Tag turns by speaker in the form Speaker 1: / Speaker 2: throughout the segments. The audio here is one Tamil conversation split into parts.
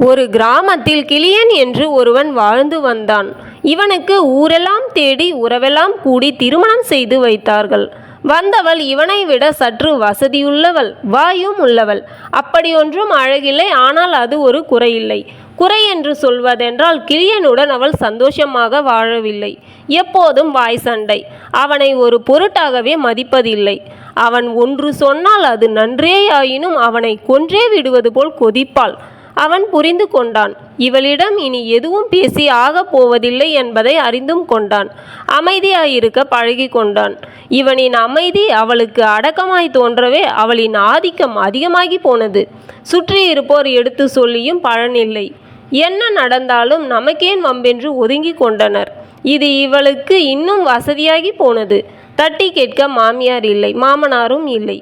Speaker 1: ஒரு கிராமத்தில் கிளியன் என்று ஒருவன் வாழ்ந்து வந்தான். இவனுக்கு ஊரெல்லாம் தேடி உறவெல்லாம் கூடி திருமணம் செய்து வைத்தார்கள். வந்தவள் இவனை விட சற்று வசதியுள்ளவள், வாயும் உள்ளவள். அப்படியொன்றும் அழகில்லை. ஆனால் அது ஒரு குறையில்லை. குறை என்று சொல்வதென்றால் கிளியனுடன் அவள் சந்தோஷமாக வாழவில்லை. எப்போதும் வாய் சண்டை. அவனை ஒரு பொருட்டாகவே மதிப்பதில்லை. அவன் ஒன்று சொன்னால் அது நன்றேயாயினும் அவனை கொன்றே விடுவது போல் கொதிப்பாள். அவன் புரிந்து கொண்டான். இவளிடம் இனி எதுவும் பேசி ஆகப் போவதில்லை என்பதை அறிந்தும் கொண்டான். அமைதியாயிருக்க பழகி கொண்டான். இவனின் அமைதி அவளுக்கு அடக்கமாய் தோன்றவே அவளின் ஆதிக்கம் அதிகமாகி போனது. சுற்றியிருப்போர் எடுத்து சொல்லியும் பலனில்லை. என்ன நடந்தாலும் நமக்கேன் வம்பென்று ஒதுங்கி கொண்டனர். இது இவளுக்கு இன்னும் வசதியாகி போனது. தட்டி கேட்க மாமியார் இல்லை, மாமனாரும் இல்லை.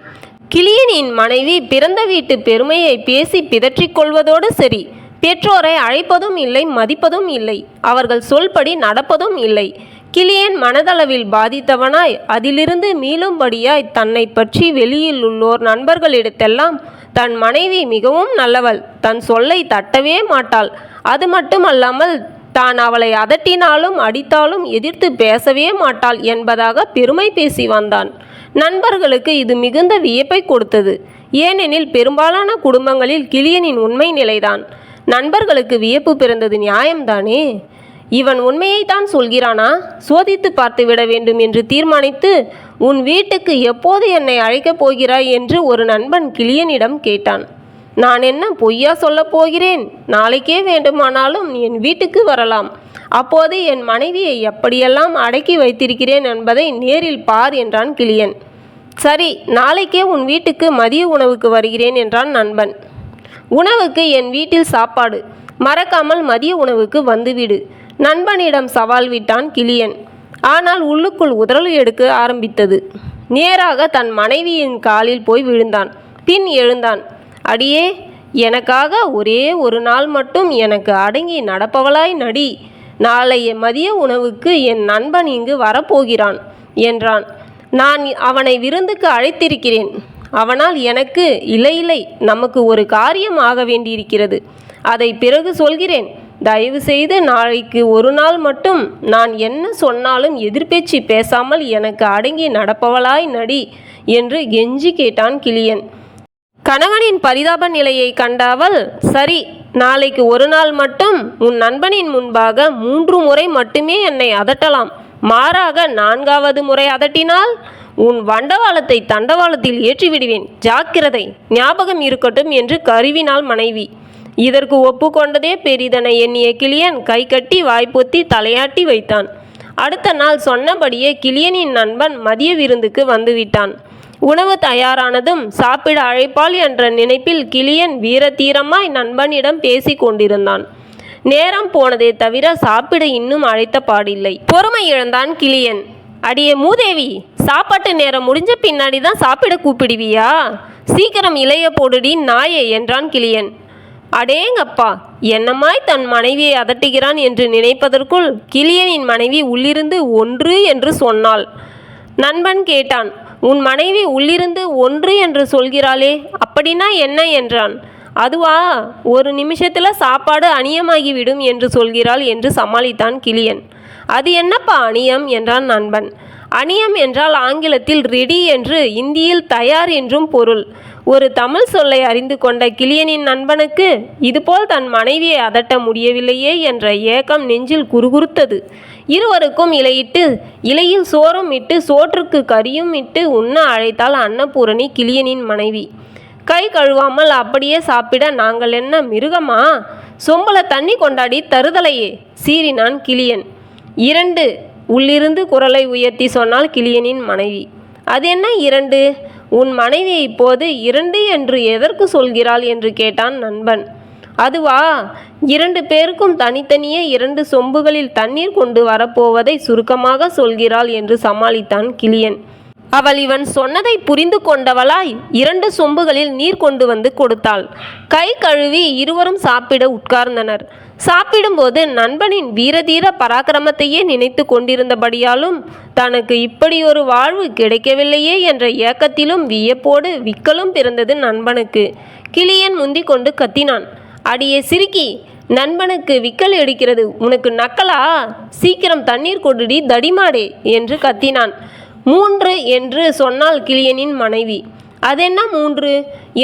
Speaker 1: கிளியனின் மனைவி பிறந்த வீட்டு பெருமையை பேசி பிதற்றிக் கொள்வதோடு சரி, பெற்றோரை அழைப்பதும் இல்லை, மதிப்பதும் இல்லை, அவர்கள் சொல்படி நடப்பதும் இல்லை. கிளியன் மனதளவில் பாதித்தவனாய் அதிலிருந்து மீளும்படியாய் தன்னை பற்றி வெளியில் உள்ளோர் நண்பர்களிடத்தெல்லாம் தன் மனைவி மிகவும் நல்லவள், தன் சொல்லை தட்டவே மாட்டாள், அது மட்டுமல்லாமல் தான் அவளை அதட்டினாலும் அடித்தாலும் எதிர்த்து பேசவே மாட்டாள் என்பதாக பெருமை பேசி வந்தான். நண்பர்களுக்கு இது மிகுந்த வியப்பை கொடுத்தது. ஏனெனில் பெரும்பாலான குடும்பங்களில் கிளியனின் உண்மை நிலைதான். நண்பர்களுக்கு வியப்பு பிறந்தது நியாயம்தானே. இவன் உண்மையைத்தான் சொல்கிறானா? சோதித்து பார்த்து விட வேண்டும் என்று தீர்மானித்து, உன் வீட்டுக்கு எப்போது என்னை அழைக்கப் போகிறாய் என்று ஒரு நண்பன் கிளியனிடம் கேட்டான். நான் என்ன பொய்யா சொல்லப் போகிறேன்? நாளைக்கே வேண்டுமானாலும் என் வீட்டுக்கு வரலாம். அப்போது என் மனைவியை எப்படியெல்லாம் அடக்கி வைத்திருக்கிறேன் என்பதை நேரில் பார் என்றான் கிளியன். சரி, நாளைக்கே உன் வீட்டுக்கு மதிய உணவுக்கு வருகிறேன் என்றான் நண்பன். உணவுக்கு என் வீட்டில் சாப்பாடு, மறக்காமல் மதிய உணவுக்கு வந்துவிடு. நண்பனிடம் சவால் விட்டான் கிளியன். ஆனால் உள்ளுக்குள் உதறல் எடுக்க ஆரம்பித்தது. நேராக தன் மனைவியின் காலில் போய் விழுந்தான். பின் எழுந்தான். அடியே, எனக்காக ஒரே ஒரு நாள் மட்டும் எனக்கு அடங்கி நடப்பவளாய் நடி. நாளைய மதிய உணவுக்கு என் நண்பன் இங்கு வரப்போகிறான் என்றான். நான் அவனை விருந்துக்கு அழைத்திருக்கிறேன். அவனால் எனக்கு இல்லை, நமக்கு ஒரு காரியம் ஆக வேண்டியிருக்கிறது. அதை பிறகு சொல்கிறேன். தயவு செய்து நாளைக்கு ஒரு நாள் மட்டும் நான் என்ன சொன்னாலும் எதிர்பேச்சு பேசாமல் எனக்கு அடங்கி நடப்பவளாய் நடி என்று கெஞ்சி கேட்டான் கிளியன். கணவனின் பரிதாப நிலையை கண்ட அவள், சரி, நாளைக்கு ஒரு நாள் மட்டும் உன் நண்பனின் முன்பாக 3 முறை மட்டுமே என்னை அதட்டலாம். மாறாக 4வது முறை அதட்டினால் உன் வண்டவாளத்தை தண்டவாளத்தில் ஏற்றிவிடுவேன். ஜாக்கிரதை, ஞாபகம் இருக்கட்டும் என்று கருவினாள் மனைவி. இதற்கு ஒப்புக்கொண்டதே பெரிதென எண்ணிய கிளியன் கை கட்டி வாய்ப்பொத்தி தலையாட்டி வைத்தான். அடுத்த நாள் சொன்னபடியே கிளியனின் நண்பன் மதிய விருந்துக்கு வந்துவிட்டான். உணவு தயாரானதும் சாப்பிட அழைப்பாள் என்ற நினைப்பில் கிளியன் வீரதீரமாய் நண்பனிடம் பேசி கொண்டிருந்தான். நேரம் போனதே தவிர சாப்பிட இன்னும் அழைத்த பாடில்லை. பொறுமை இழந்தான் கிளியன். அடியே மூதேவி, சாப்பாட்டு நேரம் முடிஞ்ச பின்னாடி தான் சாப்பிட கூப்பிடுவியா? சீக்கிரம் இலைய போடுடி நாயே என்றான் கிளியன். அடேங்கப்பா, என்னமாய் தன் மனைவியை அதட்டுகிறான் என்று நினைப்பதற்குள் கிளியனின் மனைவி உள்ளிருந்து 1 என்று சொன்னாள். நண்பன் கேட்டான். உன் மனைவி உள்ளிருந்து 1 என்று சொல்கிறாளே, அப்படின்னா என்ன என்றான். அதுவா, ஒரு நிமிஷத்தில் சாப்பாடு அநியமாகிவிடும் என்று சொல்கிறாள் என்று சமாளித்தான் கிளியன். அது என்னப்பா அநியம் என்றான் நண்பன். அநியம் என்றால் ஆங்கிலத்தில் ரெடி என்று, இந்தியில் தயார் என்றும் பொருள். ஒரு தமிழ் சொல்லை அறிந்து கொண்ட கிளியனின் நண்பனுக்கு இதுபோல் தன் மனைவியை அதட்ட முடியவில்லையே என்ற ஏக்கம் நெஞ்சில் குறுகுறுத்தது. இருவருக்கும் இலையிட்டு, இலையில் சோறும் இட்டு, சோற்றுக்கு கறியும் இட்டு உண்ண அழைத்தாள் அன்னபூரணி, கிளியனின் மனைவி. கை கழுவாமல் அப்படியே சாப்பிட நாங்கள் என்ன மிருகமா? சொம்பல தண்ணி கொண்டாடி தருதலையே சீறினான் கிளியன். 2 உள்ளிருந்து குரலை உயர்த்தி சொன்னாள் கிளியனின் மனைவி. அது என்ன 2? உன் மனைவி இப்போது 2 என்று எதற்கு சொல்கிறாள் என்று கேட்டான் நண்பன். அதுவா, 2 பேருக்கும் தனித்தனியே 2 சொம்புகளில் தண்ணீர் கொண்டு வரப்போவதை சுருக்கமாக சொல்கிறாள் என்று சமாளித்தான் கிளியன். அவள் இவன் சொன்னதை புரிந்து கொண்டவளாய் 2 சொம்புகளில் நீர் கொண்டு வந்து கொடுத்தாள். கை கழுவி இருவரும் சாப்பிட உட்கார்ந்தனர். சாப்பிடும்போது நண்பனின் வீரதீர பராக்கிரமத்தையே நினைத்து கொண்டிருந்தபடியாலும் தனக்கு இப்படியொரு வாழ்வு கிடைக்கவில்லையே என்ற ஏக்கத்திலும் வியப்போடு விக்கலும் பிறந்தது நண்பனுக்கு. கிளியன் முந்தி கொண்டு கத்தினான். அடியே சிரிக்கி, நண்பனுக்கு விக்கல் எடுக்கிறது, உனக்கு நக்கலா? சீக்கிரம் தண்ணீர் கொடுடி தடிமாடே என்று கத்தினான். 3 என்று சொன்னாள் கிளியனின் மனைவி. அதென்ன 3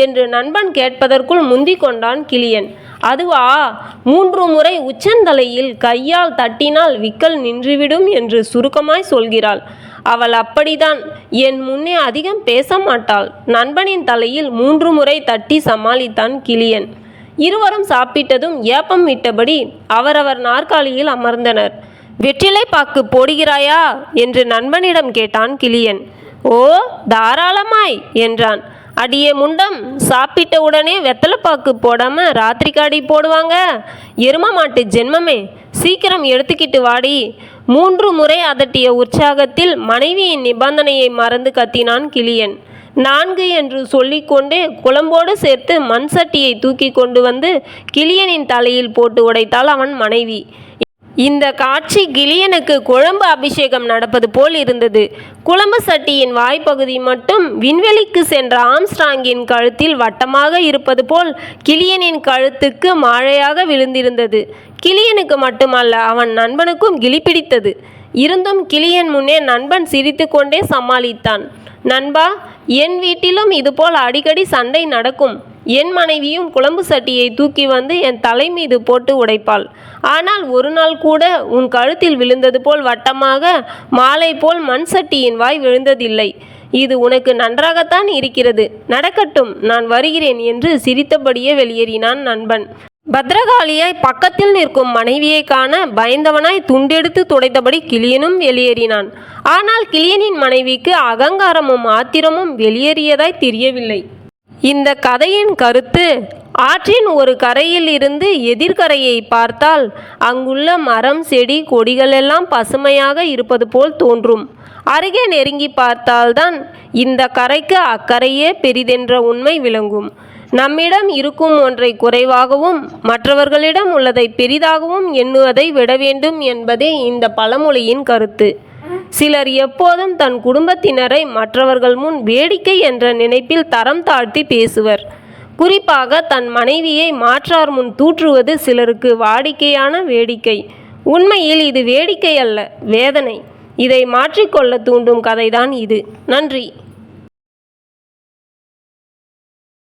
Speaker 1: என்று நண்பன் கேட்பதற்குள் முந்திக் கொண்டான் கிளியன். அதுவா, 3 முறை உச்சந்தலையில் கையால் தட்டினால் விக்கல் நின்றுவிடும் என்று சுருக்கமாய் சொல்கிறாள். அவள் அப்படிதான். என் முன்னே அதிகம் பேச மாட்டாள். நண்பனின் தலையில் 3 முறை தட்டி சமாளித்தான் கிளியன். இருவரும் சாப்பிட்டதும் ஏப்பம் விட்டபடி அவரவர் நாற்காலியில் அமர்ந்தனர். வெற்றிலை பாக்கு போடுகிறாயா என்று நண்பனிடம் கேட்டான் கிளியன். ஓ, தாராளமாய் என்றான். அடியே முண்டம், சாப்பிட்ட உடனே வெத்தலைப்பாக்கு போடாம ராத்திரிக்காடி போடுவாங்க? எரும மாட்டு ஜென்மமே, சீக்கிரம் எடுத்துக்கிட்டு வாடி. 3 முறை அதட்டிய உற்சாகத்தில் மனைவியின் நிபந்தனையை மறந்து கத்தினான் கிளியன். 4 என்று சொல்லிக்கொண்டே குழம்போடு சேர்த்து மண் சட்டியை தூக்கி கொண்டு வந்து கிளியனின் தலையில் போட்டு உடைத்தாள் அவன் மனைவி. இந்த காட்சி கிளியனுக்கு குழம்பு அபிஷேகம் நடப்பது போல் இருந்தது. குழம்பு சட்டியின் வாய்ப்பகுதி மட்டும் விண்வெளிக்கு சென்ற ஆம்ஸ்ட்ராங்கின் கழுத்தில் வட்டமாக இருப்பது போல் கிளியனின் கழுத்துக்கு மாழையாக விழுந்திருந்தது. கிளியனுக்கு மட்டுமல்ல, அவன் நண்பனுக்கும் கிளி பிடித்தது. இருந்தும் கிளியன் முன்னே நண்பன் சிரித்து கொண்டே சமாளித்தான். நண்பா, என் வீட்டிலும் இதுபோல் அடிக்கடி சண்டை நடக்கும். என் மனைவியும் குழம்பு சட்டியை தூக்கி வந்து என் தலை மீது போட்டு உடைப்பாள். ஆனால் ஒரு நாள் கூட உன் கழுத்தில் விழுந்தது போல் வட்டமாக மாலை போல் மண் சட்டியின் வாய் விழுந்ததில்லை. இது உனக்கு நன்றாகத்தான் இருக்கிறது. நடக்கட்டும், நான் வருகிறேன் என்று சிரித்தபடியே வெளியேறினான் நண்பன். பத்ரகாளியாய் பக்கத்தில் நிற்கும் மனைவியை காண பயந்தவனாய் துண்டெடுத்து துடைத்தபடி கிளியனும் வெளியேறினான். ஆனால் கிளியனின் மனைவிக்கு அகங்காரமும் ஆத்திரமும் வெளியேறியதாய் தெரியவில்லை. இந்த கதையின் கருத்து, ஆற்றின் ஒரு கரையில் இருந்து எதிர்கரையை பார்த்தால் அங்குள்ள மரம் செடி கொடிகளெல்லாம் பசுமையாக இருப்பது போல் தோன்றும். அருகே நெருங்கி பார்த்தால்தான் இந்த கரைக்கு அக்கறையே பெரிதென்ற உண்மை விளங்கும். நம்மிடம் இருக்கும் ஒன்றை குறைவாகவும் மற்றவர்களிடம் உள்ளதை பெரிதாகவும் எண்ணுவதை விட வேண்டும் என்பதே இந்த பழமொழியின் கருத்து. சிலர் எப்போதும் தன் குடும்பத்தினரை மற்றவர்கள் முன் வேடிக்கை என்ற நினைப்பில் தரம் தாழ்த்தி பேசுவர். குறிப்பாக தன் மனைவியை மாற்றார் முன் தூற்றுவது சிலருக்கு வாடிக்கையான வேடிக்கை. உண்மையில் இது வேடிக்கை அல்ல, வேதனை. இதை மாற்றிக்கொள்ள தூண்டும் கதைதான் இது. நன்றி.